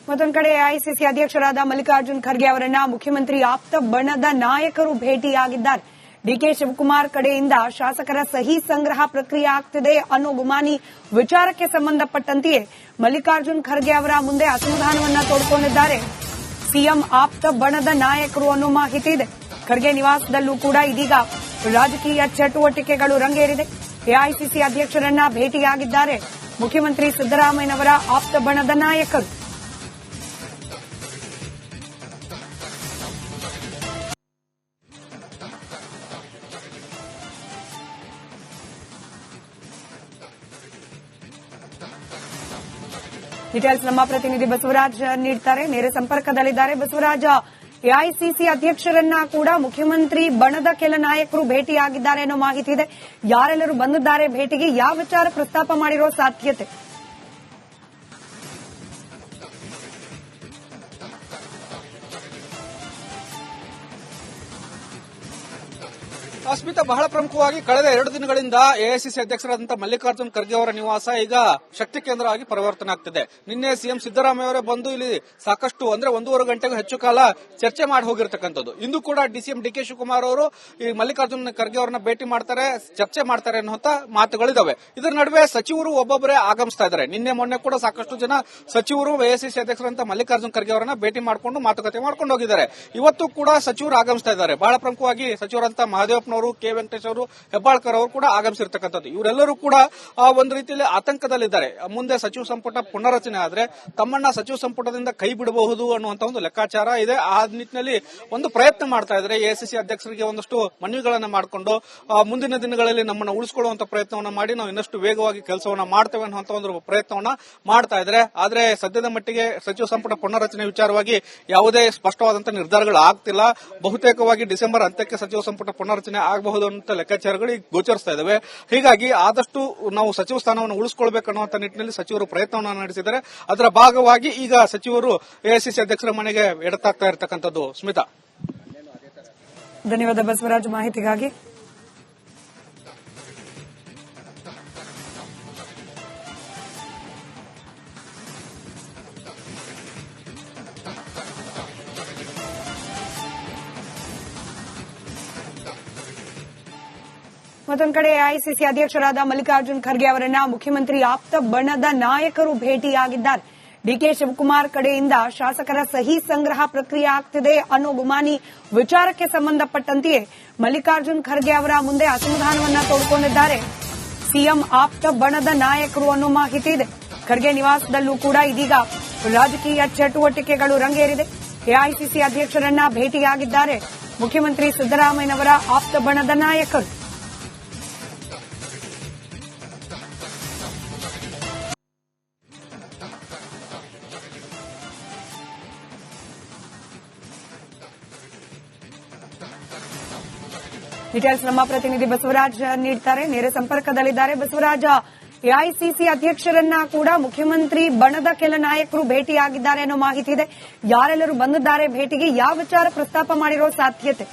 ಮತ್ತೊಂದು ಕಡೆ ಎಐಸಿಸಿ ಅಧ್ಯಕ್ಷರಾದ ಮಲ್ಲಿಕಾರ್ಜುನ್ ಖರ್ಗೆ ಅವರನ್ನ ಮುಖ್ಯಮಂತ್ರಿ ಆಪ್ತ ಬಣದ ನಾಯಕರು ಭೇಟಿಯಾಗಿದ್ದಾರೆ. ಡಿಕೆ ಶಿವಕುಮಾರ್ ಕಡೆಯಿಂದ ಶಾಸಕರ ಸಹಿ ಸಂಗ್ರಹ ಪ್ರಕ್ರಿಯೆ ಆಗ್ತಿದೆ ಅನ್ನೋ ಗುಮಾನಿ ವಿಚಾರಕ್ಕೆ ಸಂಬಂಧಪಟ್ಟಂತೆಯೇ ಮಲ್ಲಿಕಾರ್ಜುನ್ ಖರ್ಗೆ ಅವರ ಮುಂದೆ ಅಸಮಾಧಾನವನ್ನ ತೋಡ್ಕೊಂಡಿದ್ದಾರೆ ಸಿಎಂ ಆಪ್ತ ಬಣದ ನಾಯಕರು ಅನ್ನೋ ಮಾಹಿತಿ ಇದೆ. ಖರ್ಗೆ ನಿವಾಸದಲ್ಲೂ ಕೂಡ ಇದೀಗ ರಾಜಕೀಯ ಚಟುವಟಿಕೆಗಳು ರಂಗೇರಿದೆ. ಎಐಸಿಸಿ ಅಧ್ಯಕ್ಷರನ್ನ ಭೇಟಿಯಾಗಿದ್ದಾರೆ ಮುಖ್ಯಮಂತ್ರಿ ಸಿದ್ದರಾಮಯ್ಯನವರ ಆಪ್ತ ಬಣದ ನಾಯಕರು. ಡೀಟೇಲ್ಸ್ ನಮ್ಮ ಪ್ರತಿನಿಧಿ ಬಸವರಾಜ್ ನೀಡುತ್ತಾರೆ, ನೇರ ಸಂಪರ್ಕದಲ್ಲಿದ್ದಾರೆ. ಬಸವರಾಜ್, ಎಐಸಿಸಿ ಅಧ್ಯಕ್ಷರನ್ನ ಕೂಡ ಮುಖ್ಯಮಂತ್ರಿ ಬಣದ ಕೆಲ ನಾಯಕರು ಭೇಟಿಯಾಗಿದ್ದಾರೆ ಅನ್ನೋ ಮಾಹಿತಿ ಇದೆ. ಯಾರೆಲ್ಲರೂ ಬಂದಿದ್ದಾರೆ ಭೇಟಿಗೆ? ಯಾವ ವಿಚಾರ ಪ್ರಸ್ತಾಪ ಮಾಡಿರೋ ಸಾಧ್ಯತೆ? ಸ್ಮಿತಾ, ಬಹಳ ಪ್ರಮುಖವಾಗಿ ಕಳೆದ 2 ದಿನಗಳಿಂದ ಎಐಸಿಸಿ ಅಧ್ಯಕ್ಷರಾದಂತಹ ಮಲ್ಲಿಕಾರ್ಜುನ್ ಖರ್ಗೆ ಅವರ ನಿವಾಸ ಈಗ ಶಕ್ತಿ ಕೇಂದ್ರವಾಗಿ ಪರಿವರ್ತನೆ ಆಗ್ತಿದೆ. ನಿನ್ನೆ ಸಿಎಂ ಸಿದ್ದರಾಮಯ್ಯ ಅವರೇ ಬಂದು ಇಲ್ಲಿ ಸಾಕಷ್ಟು ಅಂದ್ರೆ 1.5 ಗಂಟೆಗೂ ಹೆಚ್ಚು ಕಾಲ ಚರ್ಚೆ ಮಾಡಿ ಹೋಗಿರ್ತಕ್ಕಂಥದ್ದು. ಇಂದು ಕೂಡ ಸಿಎಂ ಡಿಕೆ ಶಿವಕುಮಾರ್ ಅವರು ಈ ಮಲ್ಲಿಕಾರ್ಜುನ್ ಖರ್ಗೆ ಅವರನ್ನ ಭೇಟಿ ಮಾಡ್ತಾರೆ, ಚರ್ಚೆ ಮಾಡ್ತಾರೆ ಅನ್ನುವಂತ ಮಾತುಗಳಿದಾವೆ. ಇದರ ನಡುವೆ ಸಚಿವರು ಒಬ್ಬೊಬ್ಬರೇ ಆಗಮಿಸ್ತಾ ಇದ್ದಾರೆ. ನಿನ್ನೆ ಮೊನ್ನೆ ಕೂಡ ಸಾಕಷ್ಟು ಜನ ಸಚಿವರು ಎಐಸಿಸಿ ಅಧ್ಯಕ್ಷರಂತ ಮಲ್ಲಿಕಾರ್ಜುನ್ ಖರ್ಗೆ ಅವರನ್ನ ಭೇಟಿ ಮಾಡಿಕೊಂಡು ಮಾತುಕತೆ ಮಾಡ್ಕೊಂಡು ಹೋಗಿದ್ದಾರೆ. ಇವತ್ತು ಕೂಡ ಸಚಿವರು ಆಗಮಿಸ್ತಾ ಇದ್ದಾರೆ. ಬಹಳ ಪ್ರಮುಖವಾಗಿ ಸಚಿವರಂತ ಮಹದೇವಪ್ಪನವರು, ಕೆ ವೆಂಕಟೇಶ್ ಅವರು, ಹೆಬ್ಬಾಳ್ಕರ್ ಅವರು ಕೂಡ ಆಗಮಿಸಿರ್ತಕ್ಕಂಥದ್ದು. ಇವರೆಲ್ಲರೂ ಕೂಡ ಒಂದು ರೀತಿಯಲ್ಲಿ ಆತಂಕದಲ್ಲಿದ್ದಾರೆ. ಮುಂದೆ ಸಚಿವ ಸಂಪುಟ ಪುನರಚನೆ ಆದ್ರೆ ತಮ್ಮನ್ನ ಸಚಿವ ಸಂಪುಟದಿಂದ ಕೈ ಬಿಡಬಹುದು ಅನ್ನುವಂತ ಒಂದು ಲೆಕ್ಕಾಚಾರ ಇದೆ. ಆ ನಿಟ್ಟಿನಲ್ಲಿ ಒಂದು ಪ್ರಯತ್ನ ಮಾಡ್ತಾ ಇದ್ದಾರೆ. ಎಐಸಿಸಿ ಅಧ್ಯಕ್ಷರಿಗೆ ಒಂದಷ್ಟು ಮನವಿಗಳನ್ನ ಮಾಡಿಕೊಂಡು ಮುಂದಿನ ದಿನಗಳಲ್ಲಿ ನಮ್ಮನ್ನು ಉಳಿಸಿಕೊಳ್ಳುವಂತ ಪ್ರಯತ್ನವನ್ನ ಮಾಡಿ ನಾವು ಇನ್ನಷ್ಟು ವೇಗವಾಗಿ ಕೆಲಸವನ್ನ ಮಾಡ್ತೇವೆ ಅನ್ನುವಂತ ಒಂದು ಪ್ರಯತ್ನವನ್ನ ಮಾಡ್ತಾ ಇದ್ದಾರೆ. ಆದ್ರೆ ಸದ್ಯದ ಮಟ್ಟಿಗೆ ಸಚಿವ ಸಂಪುಟ ಪುನರಚನೆ ವಿಚಾರವಾಗಿ ಯಾವುದೇ ಸ್ಪಷ್ಟವಾದಂತಹ ನಿರ್ಧಾರಗಳು ಆಗ್ತಿಲ್ಲ. ಬಹುತೇಕವಾಗಿ ಡಿಸೆಂಬರ್ ಅಂತ್ಯಕ್ಕೆ ಸಚಿವ ಸಂಪುಟ ಪುನರಚನೆ ಆಗಬಹುದು ಅಂತ ಲೆಕ್ಕಾಚಾರಗಳು ಈಗ ಗೋಚರಿಸ್ತಾ ಇದಾವೆ. ಹೀಗಾಗಿ ಆದಷ್ಟು ನಾವು ಸಚಿವ ಸ್ಥಾನವನ್ನು ಉಳಿಸಿಕೊಳ್ಳಬೇಕನ್ನುವಂತ ನಿಟ್ಟಿನಲ್ಲಿ ಸಚಿವರು ಪ್ರಯತ್ನವನ್ನು ನಡೆಸಿದ್ದಾರೆ. ಅದರ ಭಾಗವಾಗಿ ಈಗ ಸಚಿವರು ಎಐಸಿಸಿ ಅಧ್ಯಕ್ಷರ ಮನೆಗೆ ಎಡತಾಗ್ತಾ ಇರತಕ್ಕಂಥದ್ದು. ಸ್ಮಿತಾ, ಧನ್ಯವಾದ ಬಸವರಾಜ್ ಮಾಹಿತಿಗಾಗಿ. ಮತ್ತೊಂದು ಕಡೆ ಎಐಸಿಸಿ ಅಧ್ಯಕ್ಷರಾದ ಮಲ್ಲಿಕಾರ್ಜುನ್ ಖರ್ಗೆ ಅವರನ್ನ ಮುಖ್ಯಮಂತ್ರಿ ಆಪ್ತ ಬಣದ ನಾಯಕರು ಭೇಟಿಯಾಗಿದ್ದಾರೆ. ಡಿಕೆ ಶಿವಕುಮಾರ್ ಕಡೆಯಿಂದ ಶಾಸಕರ ಸಹಿ ಸಂಗ್ರಹ ಪ್ರಕ್ರಿಯೆ ಆಗ್ತಿದೆ ಅನ್ನೋ ಗುಮಾನಿ ವಿಚಾರಕ್ಕೆ ಸಂಬಂಧಪಟ್ಟಂತೆಯೇ ಮಲ್ಲಿಕಾರ್ಜುನ್ ಖರ್ಗೆ ಅವರ ಮುಂದೆ ಅಸಮಾಧಾನವನ್ನ ತೋಡ್ಕೊಂಡಿದ್ದಾರೆ ಸಿಎಂ ಆಪ್ತ ಬಣದ ನಾಯಕರು ಅನ್ನೋ ಮಾಹಿತಿ ಇದೆ. ಖರ್ಗೆ ನಿವಾಸದಲ್ಲೂ ಕೂಡ ಇದೀಗ ರಾಜಕೀಯ ಚಟುವಟಿಕೆಗಳು ರಂಗೇರಿದೆ. ಎಐಸಿಸಿ ಅಧ್ಯಕ್ಷರನ್ನ ಭೇಟಿಯಾಗಿದ್ದಾರೆ ಮುಖ್ಯಮಂತ್ರಿ ಸಿದ್ದರಾಮಯ್ಯನವರ ಆಪ್ತ ಬಣದ ನಾಯಕರು. ಡೀಟೇಲ್ಸ್ ನಮ್ಮ ಪ್ರತಿನಿಧಿ ಬಸವರಾಜ್ ನೀಡುತ್ತಾರೆ, ನೇರ ಸಂಪರ್ಕದಲ್ಲಿದ್ದಾರೆ. ಬಸವರಾಜ್, ಎಐಸಿಸಿ ಅಧ್ಯಕ್ಷರನ್ನ ಕೂಡ ಮುಖ್ಯಮಂತ್ರಿ ಬಣದ ಕೆಲ ನಾಯಕರು ಭೇಟಿಯಾಗಿದ್ದಾರೆ ಅನ್ನೋ ಮಾಹಿತಿ ಇದೆ. ಯಾರೆಲ್ಲರೂ ಬಂದಿದ್ದಾರೆ ಭೇಟಿಗೆ? ಯಾವ ವಿಚಾರ ಪ್ರಸ್ತಾಪ ಮಾಡಿರೋ ಸಾಧ್ಯತೆ?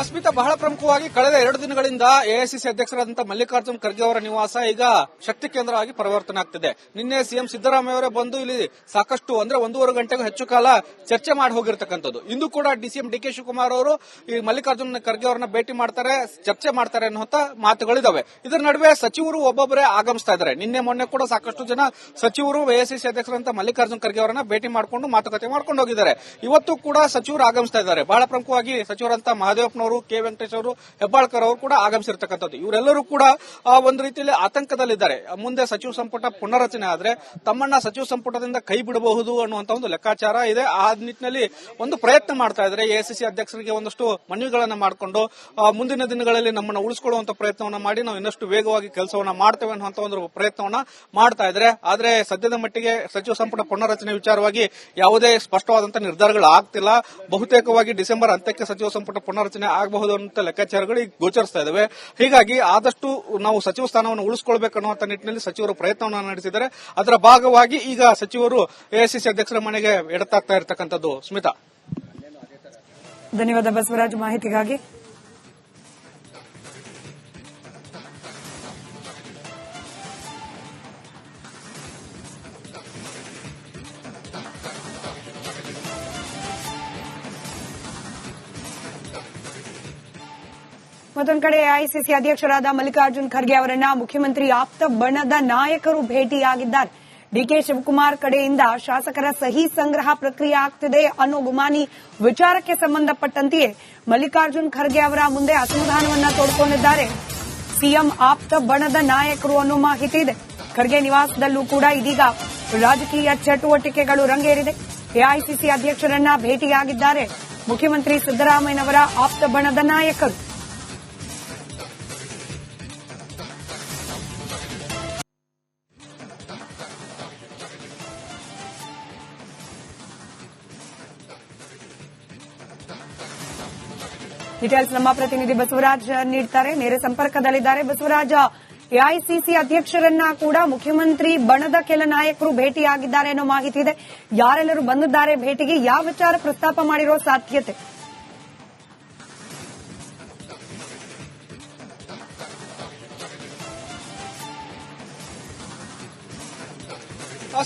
ಸ್ಮಿತಾ, ಬಹಳ ಪ್ರಮುಖವಾಗಿ ಕಳೆದ 2 ದಿನಗಳಿಂದ ಎಐಸಿಸಿ ಅಧ್ಯಕ್ಷರಾದಂತಹ ಮಲ್ಲಿಕಾರ್ಜುನ್ ಖರ್ಗೆ ಅವರ ನಿವಾಸ ಈಗ ಶಕ್ತಿ ಕೇಂದ್ರವಾಗಿ ಪರಿವರ್ತನೆ ಆಗ್ತಿದೆ. ನಿನ್ನೆ ಸಿಎಂ ಸಿದ್ದರಾಮಯ್ಯ ಅವರೇ ಬಂದು ಇಲ್ಲಿ ಸಾಕಷ್ಟು ಅಂದ್ರೆ 1.5 ಗಂಟೆಗೂ ಹೆಚ್ಚು ಕಾಲ ಚರ್ಚೆ ಮಾಡಿ ಹೋಗಿರ್ತಕ್ಕಂಥದ್ದು. ಇಂದು ಕೂಡ ಸಿಎಂ ಡಿಕೆ ಶಿವಕುಮಾರ್ ಅವರು ಈ ಮಲ್ಲಿಕಾರ್ಜುನ್ ಖರ್ಗೆ ಅವರನ್ನ ಭೇಟಿ ಮಾಡ್ತಾರೆ, ಚರ್ಚೆ ಮಾಡ್ತಾರೆ ಅನ್ನುವಂತ ಮಾತುಗಳಿದಾವೆ. ಇದರ ನಡುವೆ ಸಚಿವರು ಒಬ್ಬೊಬ್ಬರೇ ಆಗಮಿಸ್ತಾ ಇದ್ದಾರೆ. ನಿನ್ನೆ ಮೊನ್ನೆ ಕೂಡ ಸಾಕಷ್ಟು ಜನ ಸಚಿವರು ಎಐಸಿಸಿ ಅಧ್ಯಕ್ಷರಂತ ಮಲ್ಲಿಕಾರ್ಜುನ್ ಖರ್ಗೆ ಅವರನ್ನ ಭೇಟಿ ಮಾಡಿಕೊಂಡು ಮಾತುಕತೆ ಮಾಡ್ಕೊಂಡು ಹೋಗಿದ್ದಾರೆ. ಇವತ್ತು ಕೂಡ ಸಚಿವರು ಆಗಮಿಸ್ತಾ ಇದ್ದಾರೆ. ಬಹಳ ಪ್ರಮುಖವಾಗಿ ಸಚಿವರಂತ ಮಹದೇವಪ್ಪನವರು, ಕೆ ವೆಂಕಟೇಶ್ ಅವರು, ಹೆಬ್ಬಾಳ್ಕರ್ ಅವರು ಕೂಡ ಆಗಮಿಸಿರ್ತಕ್ಕಂಥದ್ದು. ಇವರೆಲ್ಲರೂ ಕೂಡ ಒಂದು ರೀತಿಯಲ್ಲಿ ಆತಂಕದಲ್ಲಿದ್ದಾರೆ. ಮುಂದೆ ಸಚಿವ ಸಂಪುಟ ಪುನರಚನೆ ಆದ್ರೆ ತಮ್ಮನ್ನ ಸಚಿವ ಸಂಪುಟದಿಂದ ಕೈ ಬಿಡಬಹುದು ಅನ್ನುವಂತ ಒಂದು ಲೆಕ್ಕಾಚಾರ ಇದೆ. ಆ ನಿಟ್ಟಿನಲ್ಲಿ ಒಂದು ಪ್ರಯತ್ನ ಮಾಡ್ತಾ ಇದ್ದಾರೆ. ಎಐಸಿಸಿ ಅಧ್ಯಕ್ಷರಿಗೆ ಒಂದಷ್ಟು ಮನವಿಗಳನ್ನ ಮಾಡಿಕೊಂಡು ಮುಂದಿನ ದಿನಗಳಲ್ಲಿ ನಮ್ಮನ್ನು ಉಳಿಸಿಕೊಳ್ಳುವಂತ ಪ್ರಯತ್ನವನ್ನ ಮಾಡಿ ನಾವು ಇನ್ನಷ್ಟು ವೇಗವಾಗಿ ಕೆಲಸವನ್ನ ಮಾಡ್ತೇವೆ ಅನ್ನುವಂತ ಒಂದು ಪ್ರಯತ್ನವನ್ನ ಮಾಡ್ತಾ ಇದ್ದಾರೆ. ಆದ್ರೆ ಸದ್ಯದ ಮಟ್ಟಿಗೆ ಸಚಿವ ಸಂಪುಟ ಪುನರಚನೆ ವಿಚಾರವಾಗಿ ಯಾವುದೇ ಸ್ಪಷ್ಟವಾದಂತಹ ನಿರ್ಧಾರಗಳು ಆಗ್ತಿಲ್ಲ. ಬಹುತೇಕವಾಗಿ ಡಿಸೆಂಬರ್ ಅಂತ್ಯಕ್ಕೆ ಸಚಿವ ಸಂಪುಟ ಪುನರಚನೆ ಆಗಬಹುದು ಅಂತ ಲೆಕ್ಕಾಚಾರಗಳು ಈಗ ಗೋಚರಿಸ್ತಾ ಇದಾವೆ. ಹೀಗಾಗಿ ಆದಷ್ಟು ನಾವು ಸಚಿವ ಸ್ಥಾನವನ್ನು ಉಳಿಸಿಕೊಳ್ಳಬೇಕನ್ನುವಂತ ನಿಟ್ಟಿನಲ್ಲಿ ಸಚಿವರು ಪ್ರಯತ್ನವನ್ನು ನಡೆಸಿದ್ದಾರೆ. ಅದರ ಭಾಗವಾಗಿ ಈಗ ಸಚಿವರು ಎಐಸಿಸಿ ಅಧ್ಯಕ್ಷರ ಮನೆಗೆ ಎಡತಾಗ್ತಾ ಇರತಕ್ಕಂಥದ್ದು. ಸ್ಮಿತಾ, ಧನ್ಯವಾದ ಬಸವರಾಜ್ ಮಾಹಿತಿಗಾಗಿ. ಮತ್ತೊಂದು ಕಡೆ ಎಐಸಿಸಿ ಅಧ್ಯಕ್ಷರಾದ ಮಲ್ಲಿಕಾರ್ಜುನ್ ಖರ್ಗೆ ಅವರನ್ನ ಮುಖ್ಯಮಂತ್ರಿ ಆಪ್ತ ಬಣದ ನಾಯಕರು ಭೇಟಿಯಾಗಿದ್ದಾರೆ. ಡಿಕೆ ಶಿವಕುಮಾರ್ ಕಡೆಯಿಂದ ಶಾಸಕರ ಸಹಿ ಸಂಗ್ರಹ ಪ್ರಕ್ರಿಯೆ ಆಗ್ತಿದೆ ಅನ್ನೋ ಗುಮಾನಿ ವಿಚಾರಕ್ಕೆ ಸಂಬಂಧಪಟ್ಟಂತೆಯೇ ಮಲ್ಲಿಕಾರ್ಜುನ್ ಖರ್ಗೆ ಅವರ ಮುಂದೆ ಅಸಮಾಧಾನವನ್ನ ತೋಡ್ಕೊಂಡಿದ್ದಾರೆ ಸಿಎಂ ಆಪ್ತ ಬಣದ ನಾಯಕರು ಅನ್ನೋ ಮಾಹಿತಿ ಇದೆ. ಖರ್ಗೆ ನಿವಾಸದಲ್ಲೂ ಕೂಡ ಇದೀಗ ರಾಜಕೀಯ ಚಟುವಟಿಕೆಗಳು ರಂಗೇರಿದೆ. ಎಐಸಿಸಿ ಅಧ್ಯಕ್ಷರನ್ನ ಭೇಟಿಯಾಗಿದ್ದಾರೆ ಮುಖ್ಯಮಂತ್ರಿ ಸಿದ್ದರಾಮಯ್ಯನವರ ಆಪ್ತ ಬಣದ ನಾಯಕರು. ಡೀಟೇಲ್ಸ್ ನಮ್ಮ ಪ್ರತಿನಿಧಿ ಬಸವರಾಜ್ ನೀಡ್ತಾರೆ, ನೇರ ಸಂಪರ್ಕದಲ್ಲಿದ್ದಾರೆ. ಬಸವರಾಜ್, ಎಐಸಿಸಿ ಅಧ್ಯಕ್ಷರನ್ನ ಕೂಡ ಮುಖ್ಯಮಂತ್ರಿ ಬಣದ ಕೆಲ ನಾಯಕರು ಭೇಟಿಯಾಗಿದ್ದಾರೆ ಅನ್ನೋ ಮಾಹಿತಿ ಇದೆ. ಯಾರೆಲ್ಲರೂ ಬಂದಿದ್ದಾರೆ ಭೇಟಿಗೆ? ಯಾವ ವಿಚಾರ ಪ್ರಸ್ತಾಪ ಮಾಡಿರೋ ಸಾಧ್ಯತೆ?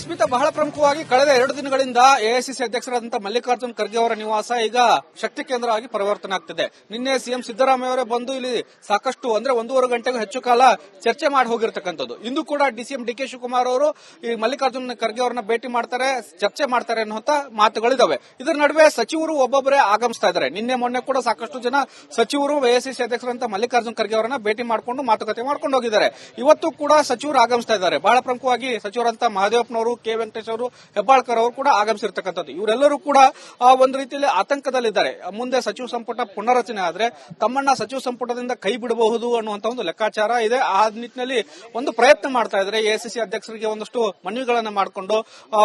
ಸ್ಮಿತಾ, ಬಹಳ ಪ್ರಮುಖವಾಗಿ ಕಳೆದ 2 ದಿನಗಳಿಂದ ಎಐಸಿಸಿ ಅಧ್ಯಕ್ಷರಾದಂತಹ ಮಲ್ಲಿಕಾರ್ಜುನ್ ಖರ್ಗೆ ಅವರ ನಿವಾಸ ಈಗ ಶಕ್ತಿ ಕೇಂದ್ರವಾಗಿ ಪರಿವರ್ತನೆ ಆಗ್ತಿದೆ. ನಿನ್ನೆ ಸಿಎಂ ಸಿದ್ದರಾಮಯ್ಯ ಅವರೇ ಬಂದು ಇಲ್ಲಿ ಸಾಕಷ್ಟು ಅಂದ್ರೆ 1.5 ಗಂಟೆಗೂ ಹೆಚ್ಚು ಕಾಲ ಚರ್ಚೆ ಮಾಡಿ ಹೋಗಿರ್ತಕ್ಕಂಥದ್ದು. ಇಂದು ಕೂಡ ಸಿಎಂ ಡಿಕೆ ಶಿವಕುಮಾರ್ ಅವರು ಈ ಮಲ್ಲಿಕಾರ್ಜುನ್ ಖರ್ಗೆ ಅವರನ್ನ ಭೇಟಿ ಮಾಡ್ತಾರೆ, ಚರ್ಚೆ ಮಾಡ್ತಾರೆ ಅನ್ನುವಂತ ಮಾತುಗಳಿದಾವೆ. ಇದರ ನಡುವೆ ಸಚಿವರು ಒಬ್ಬೊಬ್ಬರೇ ಆಗಮಿಸ್ತಾ ಇದ್ದಾರೆ. ನಿನ್ನೆ ಮೊನ್ನೆ ಕೂಡ ಸಾಕಷ್ಟು ಜನ ಸಚಿವರು ಎಐಸಿಸಿ ಅಧ್ಯಕ್ಷರಂತ ಮಲ್ಲಿಕಾರ್ಜುನ್ ಖರ್ಗೆ ಅವರನ್ನ ಭೇಟಿ ಮಾಡಿಕೊಂಡು ಮಾತುಕತೆ ಮಾಡ್ಕೊಂಡು ಹೋಗಿದ್ದಾರೆ. ಇವತ್ತು ಕೂಡ ಸಚಿವರು ಆಗಮಿಸ್ತಾ ಇದ್ದಾರೆ. ಬಹಳ ಪ್ರಮುಖವಾಗಿ ಸಚಿವರಂತ ಮಹದೇವಪ್ಪನವರು, ಕೆ ವೆಂಕಟೇಶ್ ಅವರು, ಹೆಬ್ಬಾಳ್ಕರ್ ಅವರು ಕೂಡ ಆಗಮಿಸಿರ್ತಕ್ಕಂಥದ್ದು. ಇವರೆಲ್ಲರೂ ಕೂಡ ಒಂದು ರೀತಿಯಲ್ಲಿ ಆತಂಕದಲ್ಲಿದ್ದಾರೆ. ಮುಂದೆ ಸಚಿವ ಸಂಪುಟ ಪುನರಚನೆ ಆದ್ರೆ ತಮ್ಮನ್ನ ಸಚಿವ ಸಂಪುಟದಿಂದ ಕೈ ಬಿಡಬಹುದು ಅನ್ನುವಂತ ಒಂದು ಲೆಕ್ಕಾಚಾರ ಇದೆ. ಆ ನಿಟ್ಟಿನಲ್ಲಿ ಒಂದು ಪ್ರಯತ್ನ ಮಾಡ್ತಾ ಇದ್ದಾರೆ. ಎಐಸಿಸಿ ಅಧ್ಯಕ್ಷರಿಗೆ ಒಂದಷ್ಟು ಮನವಿಗಳನ್ನ ಮಾಡಿಕೊಂಡು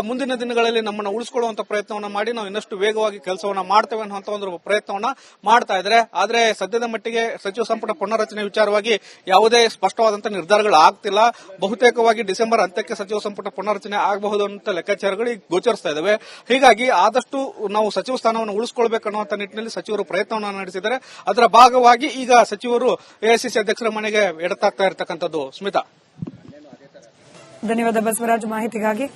ಮುಂದಿನ ದಿನಗಳಲ್ಲಿ ನಮ್ಮನ್ನು ಉಳಿಸಿಕೊಳ್ಳುವಂತ ಪ್ರಯತ್ನವನ್ನ ಮಾಡಿ ನಾವು ಇನ್ನಷ್ಟು ವೇಗವಾಗಿ ಕೆಲಸವನ್ನ ಮಾಡ್ತೇವೆ ಅನ್ನುವಂತ ಒಂದು ಪ್ರಯತ್ನವನ್ನ ಮಾಡ್ತಾ ಇದ್ದಾರೆ. ಆದ್ರೆ ಸದ್ಯದ ಮಟ್ಟಿಗೆ ಸಚಿವ ಸಂಪುಟ ಪುನರಚನೆ ವಿಚಾರವಾಗಿ ಯಾವುದೇ ಸ್ಪಷ್ಟವಾದಂತಹ ನಿರ್ಧಾರಗಳು ಆಗ್ತಿಲ್ಲ. ಬಹುತೇಕವಾಗಿ ಡಿಸೆಂಬರ್ ಅಂತ್ಯಕ್ಕೆ ಸಚಿವ ಸಂಪುಟ ಪುನರಚನೆ ಆಗಬಹುದು ಅಂತ ಲೆಕ್ಕಾಚಾರಗಳು ಈಗ ಗೋಚರಿಸ್ತಾ ಇದಾವೆ. ಹೀಗಾಗಿ ಆದಷ್ಟು ನಾವು ಸಚಿವ ಸ್ಥಾನವನ್ನು ಉಳಿಸಿಕೊಳ್ಳಬೇಕನ್ನುವಂತ ನಿಟ್ಟಿನಲ್ಲಿ ಸಚಿವರು ಪ್ರಯತ್ನವನ್ನು ನಡೆಸಿದ್ದಾರೆ. ಅದರ ಭಾಗವಾಗಿ ಈಗ ಸಚಿವರು ಎಐಸಿಸಿ ಅಧ್ಯಕ್ಷರ ಮನೆಗೆ ಎಡತಾಗ್ತಾ ಇರತಕ್ಕಂಥದ್ದು. ಸ್ಮಿತಾ, ಧನ್ಯವಾದ ಬಸವರಾಜ್ ಮಾಹಿತಿಗಾಗಿ.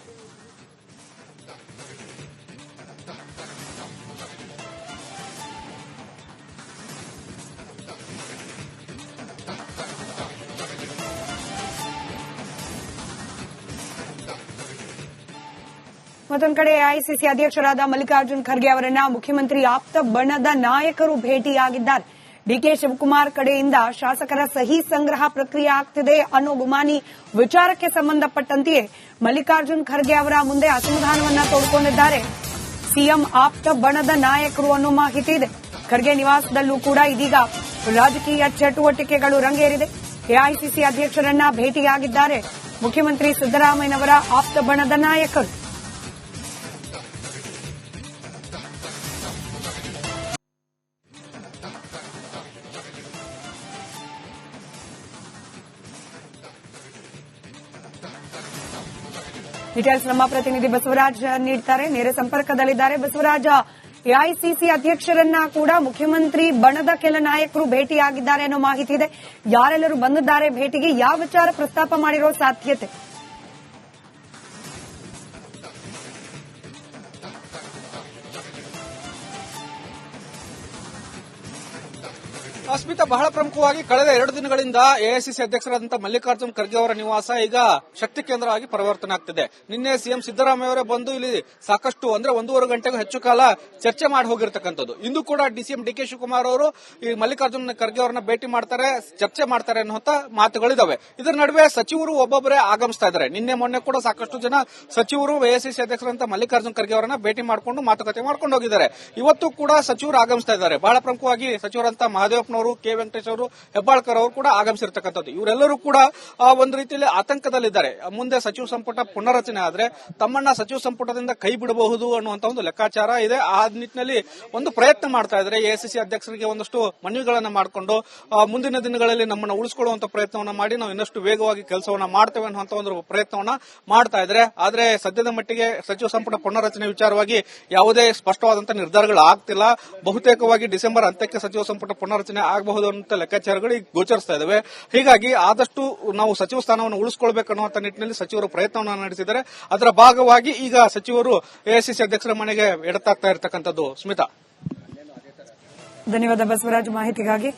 ಮತ್ತೊಂದು ಕಡೆ ಎಐಸಿಸಿ ಅಧ್ಯಕ್ಷರಾದ ಮಲ್ಲಿಕಾರ್ಜುನ್ ಖರ್ಗೆ ಅವರನ್ನ ಮುಖ್ಯಮಂತ್ರಿ ಆಪ್ತ ಬಣದ ನಾಯಕರು ಭೇಟಿಯಾಗಿದ್ದಾರೆ. ಡಿಕೆ ಶಿವಕುಮಾರ್ ಕಡೆಯಿಂದ ಶಾಸಕರ ಸಹಿ ಸಂಗ್ರಹ ಪ್ರಕ್ರಿಯೆ ಆಗ್ತಿದೆ ಅನ್ನೋ ಗುಮಾನಿ ವಿಚಾರಕ್ಕೆ ಸಂಬಂಧಪಟ್ಟಂತೆಯೇ ಮಲ್ಲಿಕಾರ್ಜುನ್ ಖರ್ಗೆ ಅವರ ಮುಂದೆ ಅಸಮಾಧಾನವನ್ನ ತೋಡ್ಕೊಂಡಿದ್ದಾರೆ ಸಿಎಂ ಆಪ್ತ ಬಣದ ನಾಯಕರು ಅನ್ನೋ ಮಾಹಿತಿ ಇದೆ. ಖರ್ಗೆ ನಿವಾಸದಲ್ಲೂ ಕೂಡ ಇದೀಗ ರಾಜಕೀಯ ಚಟುವಟಿಕೆಗಳು ರಂಗೇರಿದೆ. ಎಐಸಿಸಿ ಅಧ್ಯಕ್ಷರನ್ನ ಭೇಟಿಯಾಗಿದ್ದಾರೆ ಮುಖ್ಯಮಂತ್ರಿ ಸಿದ್ದರಾಮಯ್ಯನವರ ಆಪ್ತ ಬಣದ ನಾಯಕರು. ಡೀಟೇಲ್ಸ್ ನಮ್ಮ ಪ್ರತಿನಿಧಿ ಬಸವರಾಜ್ ನೀಡ್ತಾರೆ, ನೇರ ಸಂಪರ್ಕದಲ್ಲಿದ್ದಾರೆ. ಬಸವರಾಜ್, ಎಐಸಿಸಿ ಅಧ್ಯಕ್ಷರನ್ನ ಕೂಡ ಮುಖ್ಯಮಂತ್ರಿ ಬಣದ ಕೆಲ ನಾಯಕರು ಭೇಟಿಯಾಗಿದ್ದಾರೆ ಅನ್ನೋ ಮಾಹಿತಿ ಇದೆ. ಯಾರೆಲ್ಲರೂ ಬಂದಿದ್ದಾರೆ ಭೇಟಿಗೆ? ಯಾವ ವಿಚಾರ ಪ್ರಸ್ತಾಪ ಮಾಡಿರೋ ಸಾಧ್ಯತೆ? ಸ್ಮಿತಾ, ಬಹಳ ಪ್ರಮುಖವಾಗಿ ಕಳೆದ 2 ದಿನಗಳಿಂದ ಎಐಸಿಸಿ ಅಧ್ಯಕ್ಷರಾದಂತಹ ಮಲ್ಲಿಕಾರ್ಜುನ್ ಖರ್ಗೆ ಅವರ ನಿವಾಸ ಈಗ ಶಕ್ತಿ ಕೇಂದ್ರವಾಗಿ ಪರಿವರ್ತನೆ ಆಗ್ತಿದೆ. ನಿನ್ನೆ ಸಿಎಂ ಸಿದ್ದರಾಮಯ್ಯ ಅವರೇ ಬಂದು ಇಲ್ಲಿ ಸಾಕಷ್ಟು ಅಂದ್ರೆ 1.5 ಗಂಟೆಗೂ ಹೆಚ್ಚು ಕಾಲ ಚರ್ಚೆ ಮಾಡಿ ಹೋಗಿರ್ತಕ್ಕಂಥದ್ದು. ಇಂದು ಕೂಡ ಸಿಎಂ ಡಿಕೆ ಶಿವಕುಮಾರ್ ಅವರು ಈ ಮಲ್ಲಿಕಾರ್ಜುನ್ ಖರ್ಗೆ ಅವರನ್ನ ಭೇಟಿ ಮಾಡ್ತಾರೆ, ಚರ್ಚೆ ಮಾಡ್ತಾರೆ ಅನ್ನುವಂತ ಮಾತುಗಳಿದಾವೆ. ಇದರ ನಡುವೆ ಸಚಿವರು ಒಬ್ಬೊಬ್ಬರೇ ಆಗಮಿಸ್ತಾ ಇದ್ದಾರೆ. ನಿನ್ನೆ ಮೊನ್ನೆ ಕೂಡ ಸಾಕಷ್ಟು ಜನ ಸಚಿವರು ಎಐಸಿಸಿ ಅಧ್ಯಕ್ಷರಂತ ಮಲ್ಲಿಕಾರ್ಜುನ್ ಖರ್ಗೆ ಅವರನ್ನ ಭೇಟಿ ಮಾಡಿಕೊಂಡು ಮಾತುಕತೆ ಮಾಡ್ಕೊಂಡು ಹೋಗಿದ್ದಾರೆ. ಇವತ್ತು ಕೂಡ ಸಚಿವರು ಆಗಮಿಸ್ತಾ ಇದ್ದಾರೆ. ಬಹಳ ಪ್ರಮುಖವಾಗಿ ಸಚಿವರಂತ ಮಹದೇವಪ್ಪನವರು, ಕೆ ವೆಂಕಟೇಶ್ ಅವರು, ಹೆಬ್ಬಾಳ್ಕರ್ ಅವರು ಕೂಡ ಆಗಮಿಸಿರ್ತಕ್ಕಂಥದ್ದು. ಇವರೆಲ್ಲರೂ ಕೂಡ ಒಂದು ರೀತಿಯಲ್ಲಿ ಆತಂಕದಲ್ಲಿದ್ದಾರೆ. ಮುಂದೆ ಸಚಿವ ಸಂಪುಟ ಪುನರಚನೆ ಆದ್ರೆ ತಮ್ಮನ್ನ ಸಚಿವ ಸಂಪುಟದಿಂದ ಕೈ ಬಿಡಬಹುದು ಅನ್ನುವಂತ ಒಂದು ಲೆಕ್ಕಾಚಾರ ಇದೆ. ಆ ನಿಟ್ಟಿನಲ್ಲಿ ಒಂದು ಪ್ರಯತ್ನ ಮಾಡ್ತಾ ಇದ್ದಾರೆ. ಎಐಸಿಸಿ ಅಧ್ಯಕ್ಷರಿಗೆ ಒಂದಷ್ಟು ಮನವಿಗಳನ್ನ ಮಾಡಿಕೊಂಡು ಮುಂದಿನ ದಿನಗಳಲ್ಲಿ ನಮ್ಮನ್ನು ಉಳಿಸಿಕೊಳ್ಳುವಂತ ಪ್ರಯತ್ನವನ್ನ ಮಾಡಿ ನಾವು ಇನ್ನಷ್ಟು ವೇಗವಾಗಿ ಕೆಲಸವನ್ನ ಮಾಡ್ತೇವೆ ಅನ್ನುವಂತ ಒಂದು ಪ್ರಯತ್ನವನ್ನ ಮಾಡ್ತಾ ಇದ್ದಾರೆ. ಆದ್ರೆ ಸದ್ಯದ ಮಟ್ಟಿಗೆ ಸಚಿವ ಸಂಪುಟ ಪುನರಚನೆ ವಿಚಾರವಾಗಿ ಯಾವುದೇ ಸ್ಪಷ್ಟವಾದಂತಹ ನಿರ್ಧಾರಗಳು ಆಗ್ತಿಲ್ಲ. ಬಹುತೇಕವಾಗಿ ಡಿಸೆಂಬರ್ ಅಂತ್ಯಕ್ಕೆ ಸಚಿವ ಸಂಪುಟ ಪುನರಚನೆ ಆಗಬಹುದು ಅಂತ ಲೆಕ್ಕಾಚಾರಗಳು ಈಗ ಗೋಚರಿಸ್ತಾ ಇದಾವೆ. ಹೀಗಾಗಿ ಆದಷ್ಟು ನಾವು ಸಚಿವ ಸ್ಥಾನವನ್ನು ಉಳಿಸಿಕೊಳ್ಳಬೇಕನ್ನುವಂತ ನಿಟ್ಟಿನಲ್ಲಿ ಸಚಿವರು ಪ್ರಯತ್ನವನ್ನು ನಡೆಸಿದ್ದಾರೆ. ಅದರ ಭಾಗವಾಗಿ ಈಗ ಸಚಿವರು ಎಐಸಿಸಿ ಅಧ್ಯಕ್ಷರ ಮನೆಗೆ ಎಡತಾಗ್ತಾ ಇರತಕ್ಕಂಥದ್ದು. ಸ್ಮಿತಾ, ಧನ್ಯವಾದ ಬಸವರಾಜ್ ಮಾಹಿತಿಗಾಗಿ.